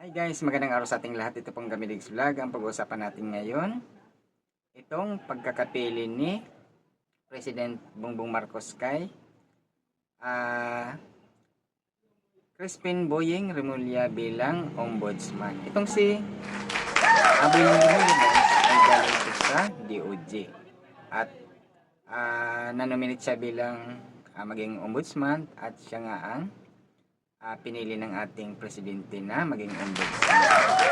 Hi guys, magandang araw sa ating lahat. Ito pong Gamidigs Vlog. Ang pag-uusapan natin ngayon, itong pagkakapili ni President Bongbong Marcos kay Crispin Boying Remulla bilang Ombudsman. Itong si Boying Remulla guys ay galing ito sa DOJ at nanominate siya bilang maging Ombudsman at siya nga ang pinili ng ating presidente na maging ombudsman.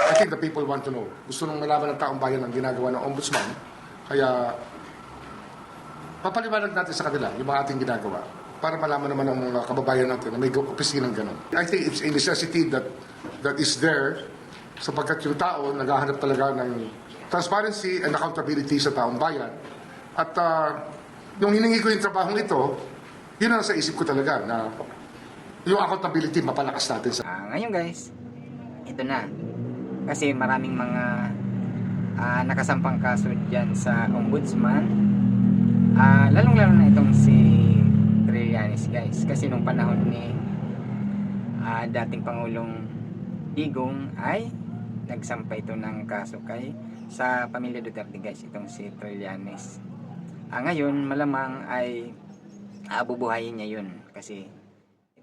I think the people want to know. Gusto nung malaman ng taong bayan ang ginagawa ng ombudsman. Kaya papaliwanag natin sa kanila yung mga ating ginagawa para malaman naman ng mga kababayan natin na may opisinang gano'n. I think it's a necessity that is there sapagkat yung tao naghahanap talaga ng transparency and accountability sa taong bayan. At yung hiningi ko yung trabahong ito, yun ang sa isip ko talaga na yung accountability mapalakas natin sa... Ngayon guys, ito na. Kasi maraming mga nakasampang kaso dyan sa ombudsman. Lalong-lalo na itong si Trillanes guys. Kasi nung panahon ni dating Pangulong Digong ay nagsampa ito ng kaso kay sa pamilya Duterte guys. Itong si Trillanes. Ngayon malamang ay bubuhayin niya yun. Kasi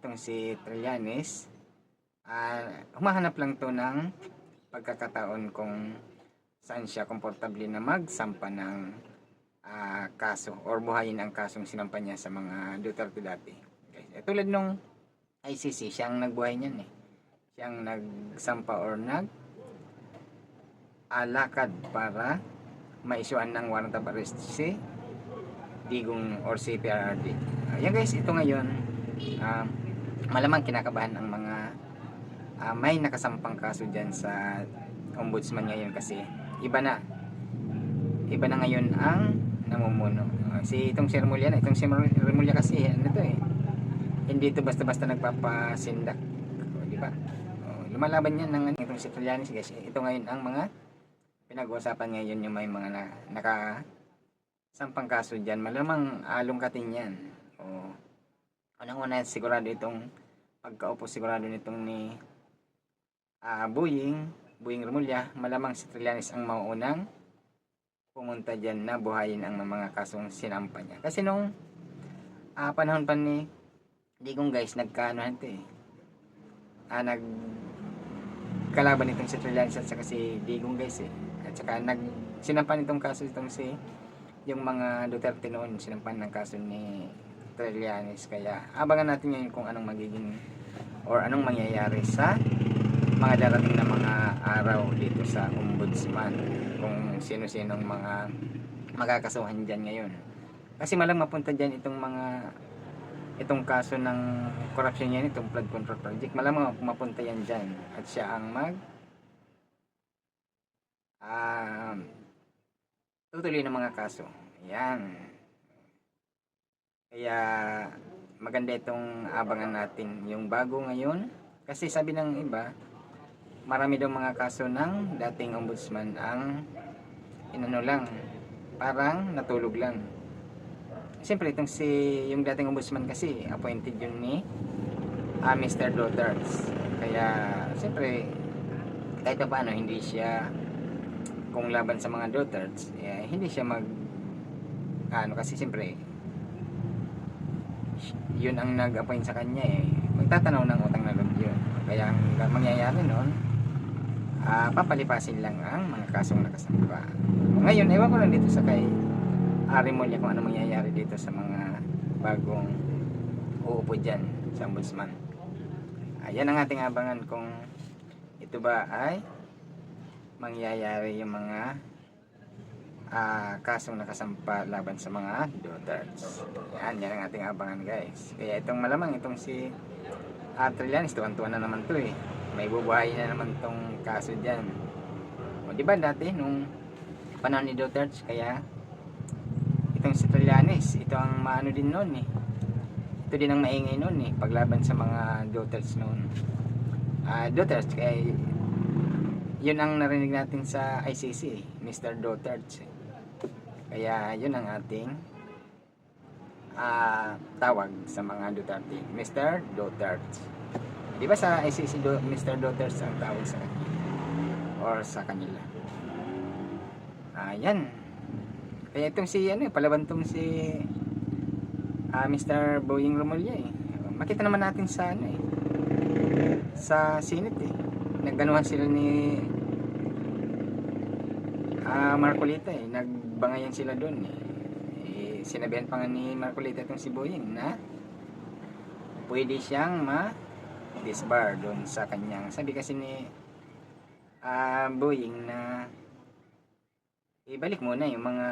itong si Trillanes humahanap lang to ng pagkakataon kung saan siya komportable na magsampa ng kaso or buhayin ang kasong sinampa niya sa mga Duterte dati. Okay. Tulad nung ICC, siyang nagbuhay niyan eh. Siyang nagsampa or lakad para maisyuan ng warrant of arrest si Digong or si PRRD. Yan guys, ito ngayon malamang kinakabahan ang mga may nakasampang kaso dyan sa ombudsman ngayon kasi iba na ngayon ang namumuno. Itong si Remulla kasi ano to eh, hindi ito basta-basta nagpapasindak, di ba? Lumalaban yan ng itong si Trillanes guys. Ito ngayon ang mga pinag-uusapan ngayon, yung may mga nakasampang kaso dyan, malamang alungkatin yan. Unang-una sigurado itong pagkaupo sigurado nitong ni Boying Remulla, malamang si Trillanes ang mauunang pumunta dyan na buhayin ang mga kasong sinampa niya. Kasi nung panahon pa ni Digong guys, nagkaanohan ito eh. Nagkalaban itong si Trillanes at saka si Digong guys eh. At saka sinampan itong kaso itong si yung mga Duterte noon, sinampan ng kaso ni Trillanes. Kaya abangan natin ngayon kung anong magiging or anong mangyayari sa mga darating na mga araw dito sa ombudsman, kung sino-sinong mga magkakasuhan dyan ngayon. Kasi malang mapunta dyan itong kaso ng corruption yan, itong flood control project, malamang mapunta yan dyan at siya ang tutuloy ng mga kaso. Yan. Kaya maganda itong abangan natin yung bago ngayon. Kasi sabi ng iba, marami daw mga kaso ng dating ombudsman ang inano lang, parang natulog lang. Siyempre itong yung dating ombudsman kasi appointed yun ni Mr. Duterte. Kaya siyempre kahit pa paano hindi siya, kung laban sa mga Duterte, hindi siya kasi siyempre yun ang nag-appoint sa kanya eh. Magtatanaw ng utang na loob yun. Kaya ang mangyayari nun, papalipasin lang ang mga kasong nakasampa. Ngayon, ewan ko lang dito sa kay Remulla kung ano mangyayari dito sa mga bagong uupo dyan sa ombudsman. Ayan ang ating abangan kung ito ba ay mangyayari yung mga kasong nakasampa laban sa mga Duterte. Yan ang ating abangan guys. Kaya itong malamang itong si Trillanes, tuwan-tuwan na naman to eh. May bubuhayin na naman tong kaso dyan. Diba dati nung panahon ni Duterte, kaya itong si Trillanes, ito ang maano din noon eh. Ito din ang maingay noon eh, paglaban sa mga Duterte noon. Duterte, kaya yun ang narinig natin sa ICC eh, Mr. Duterte. Kaya yun ang ating tawag sa mga Duterte, Mr. Duterte. Di ba sa ICC Mr. Daughters ang tawag sa kanya or sa kanila. Ayan. Kaya itong si palaban tong si Mr. Boying Romulia eh. Makita naman natin sa sa Senate eh. Nagganuhan sila ni Marcolita eh. Nagbangayan sila doon eh. Sinabihan pa nga ni Marcolita itong si Boying na pwede siyang disbar doon sa kanyang. Sabi kasi ni Boying na ibalik muna yung mga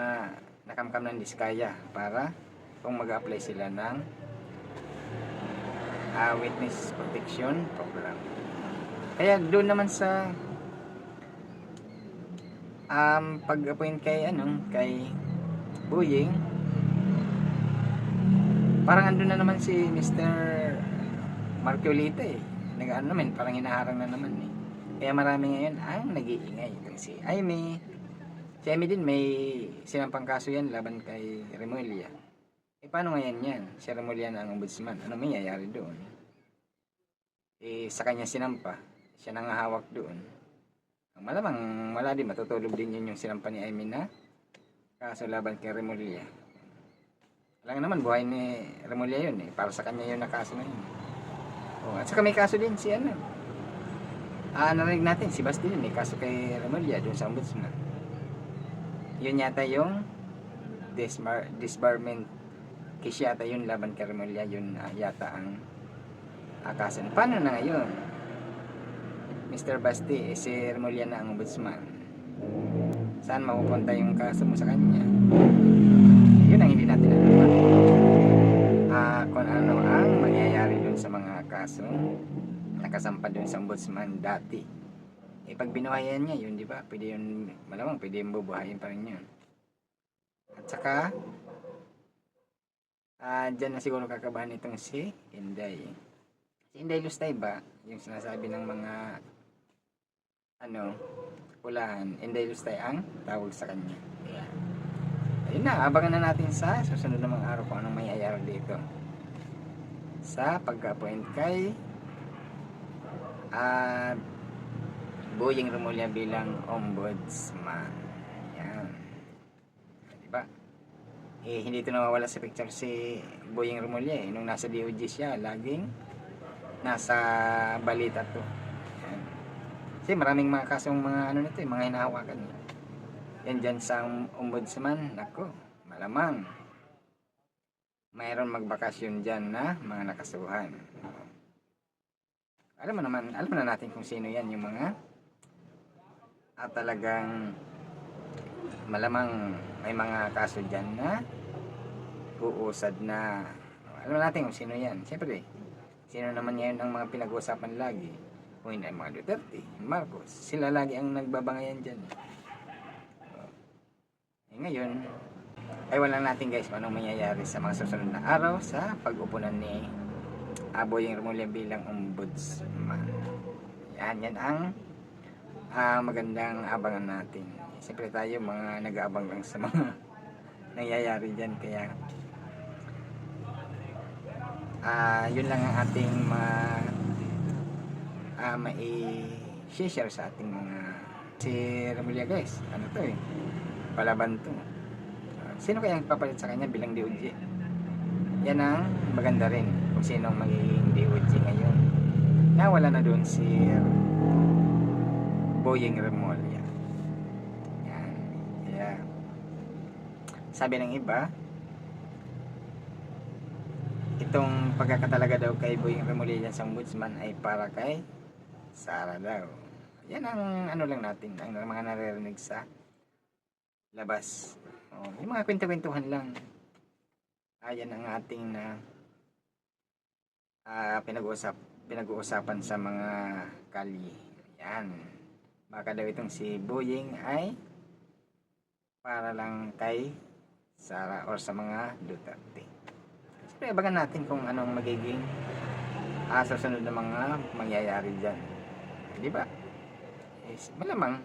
nakamkam ng diskaya para kung mag-apply sila ng witness protection program. Kaya doon naman sa pag-appoint kay Boying, parang andun na naman si Mr. Marcolita eh. Nag-ano naman, parang hinaharang na naman eh. Kaya marami ngayon ang nag-iingay. Si Aimee. Si Aimee din may sinampang kaso yan laban kay Remulla. Paano ngayon yan? Si Remulla na ang ombudsman. Ano mangyayari doon? Sa kanya sinampa. Siya nang hawak doon. Malamang wala din, matutulog din yun yung sinampa ni Aimee na kaso laban kay Remulla. Alam naman, buhay ni Remulla yun eh. Para sa kanya yun na kaso na yun. At saka may kaso din si narinig natin, si Basti din may kaso kay Remulla doon sa ombudsman. Yun yata yung disbarment case yata yun laban kay Remulla. Yun yata ang kaso. Paano na ngayon? Mr. Basti, si Remulla na ang ombudsman. Saan mapupunta yung kaso mo sa kanya? Yun ang hindi natin alam. Kung ano ang mangyayari dun sa mga kasong nakasampa dun sa ombudsman dati. Pag binuhayan niya yun, di ba? Pwede yun, malamang pwede yung bubuhayin pa rin yun. At saka dyan na siguro kakabahan itong si Inday. Si Inday Lustay ba? Yung sinasabi ng mga pulahan, Inday Lustay ang tawag sa kanya. Ayan. Ayun na, abangan na natin sa susunod na mga araw kung anong mangyayari dito sa pagka-appoint kay Boying Romulia bilang ombudsman. Yan. Diba? Hindi ito nawawala sa picture si Boying Romulia eh. Nung nasa DOJ siya, laging nasa balita to. Yan. Kasi maraming mga kasong mga nito eh, mga hinahawakan. Yan dyan sa ombudsman, nako, malamang mayroon magbakasyon dyan na mga nakasuhan. Alam na natin kung sino yan yung mga talagang malamang may mga kaso dyan na uusad na. Alam natin kung sino yan. Siyempre, sino naman yan ang mga pinag-uusapan lagi? Kung hindi mga Duterte, Marcos, sila lagi ang nagbabangayan dyan. Ngayon, ay wala natin guys kung anong mangyayari sa mga susunod na araw sa pag-upunan ni Boying Romulia bilang ombudsman. Yan ang magandang abangan natin. Siyempre tayo mga nag-aabang lang sa mga nangyayari dyan. Kaya yun lang ang ating mai-share sa ating mga si Romulia guys. Ano to eh? Palaban to. Sino kaya ang papalit sa kanya bilang DOJ? Yan ang maganda rin kung sino ang magiging DOJ ngayon. Nawala na doon si Boying Romulia. Yan. Kaya sabi ng iba, itong pagkakatalaga daw kay Boying Romulia sa ombudsman ay para kay Sara daw. Yan ang lang natin, ang mga naririnig sa labas. Yung mga kwento-kwentuhan lang. Ayan ang ating pinag-uusapan sa mga kalye. Yan. Baka daw itong si Boying ay para lang kay Sara or sa mga Duterte. Siyempre, abangan natin kung anong magiging susunod na mga mangyayari dyan. Di ba? Malamang.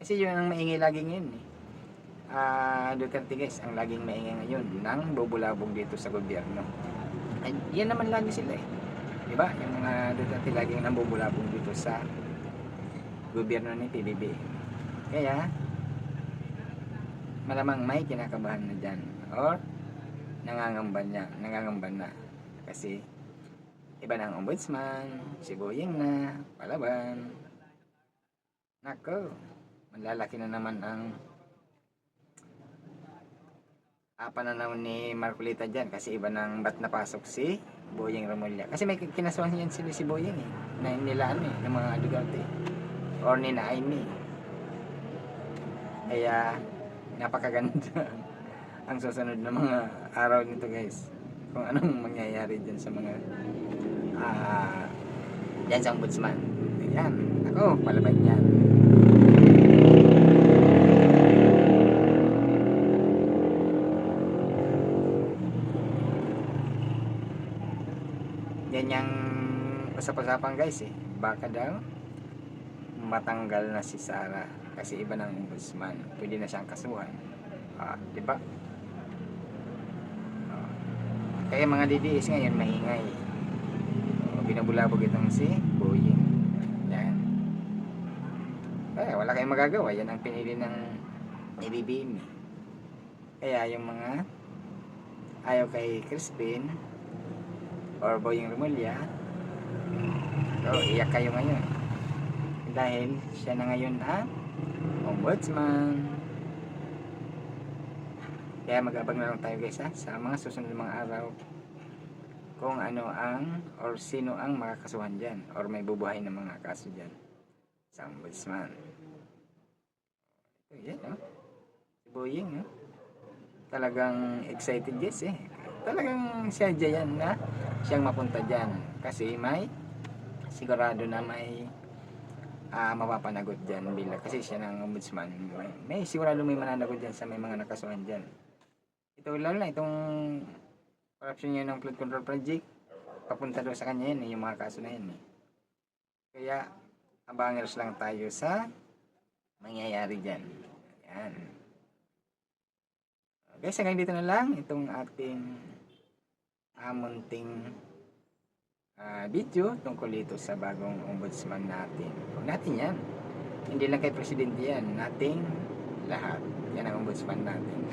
Kasi yun ang maingay lagi ngayon eh. Duterte guys ang laging maingay ngayon nang bubulabog dito sa gobyerno. Ay, yan naman lagi sila eh. Di ba? Yung mga Duterte laging nambubulabog dito sa gobyerno ni PBB. Kaya, malamang may kinakabahan na dyan. Or, nangangamba na. Kasi, iba na ang ombudsman, si Boyeng na, palaban. Nako, malalaki na naman ang pananaw ni Marcolita dyan kasi iba nang ba't napasok si Boyeng Remulla. Kasi may kinasuhan yan sila si Boyeng eh, na inilaan eh, ng mga Duterte or ni Naimi. Kaya napakaganda ang susunod na mga araw nito guys, kung anong mangyayari dyan sa mga dyan sa ombudsman. Ayan, ako, palaban yan. Yan yung usap-usapan guys eh. Baka daw matanggal na si Sara kasi iba ng ombudsman. Pwede na siyang kasuhan. Di ba? Kaya mga DDS ngayon maingay. Binabulabog itong si Boyeng. Yan. Kaya wala kayong magagawa. Yan ang pinili ng BBM. Kaya yung mga ayaw kay Crispin or Boyeng Remulla, so iyak kayo ngayon dahil siya na ngayon ang ombudsman. Kaya mag-abang na lang tayo guys sa mga susunod mga araw kung ano ang or sino ang makakasuhan dyan or may bubuhay ng mga kaso dyan sa ombudsman. Yan si Boyeng talagang excited guys eh. Talagang siya dyan na siyang mapunta dyan kasi may sigurado na may mapapanagot dyan kasi siya ng ombudsman. May sigurado may mananagot dyan sa may mga nakasuhan dyan. Ito lalo na itong corruption niya ng flood control project, papunta daw sa kanya yan yung mga kaso na yan Kaya abangers lang tayo sa mangyayari dyan. Yan guys, hanggang dito na lang itong ating munting video tungkol dito sa bagong ombudsman natin. Huwag natin yan. Hindi lang kay presidente yan. Nating lahat. Yan ang ombudsman natin.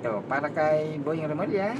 Ito, para kay Boyeng Remulla.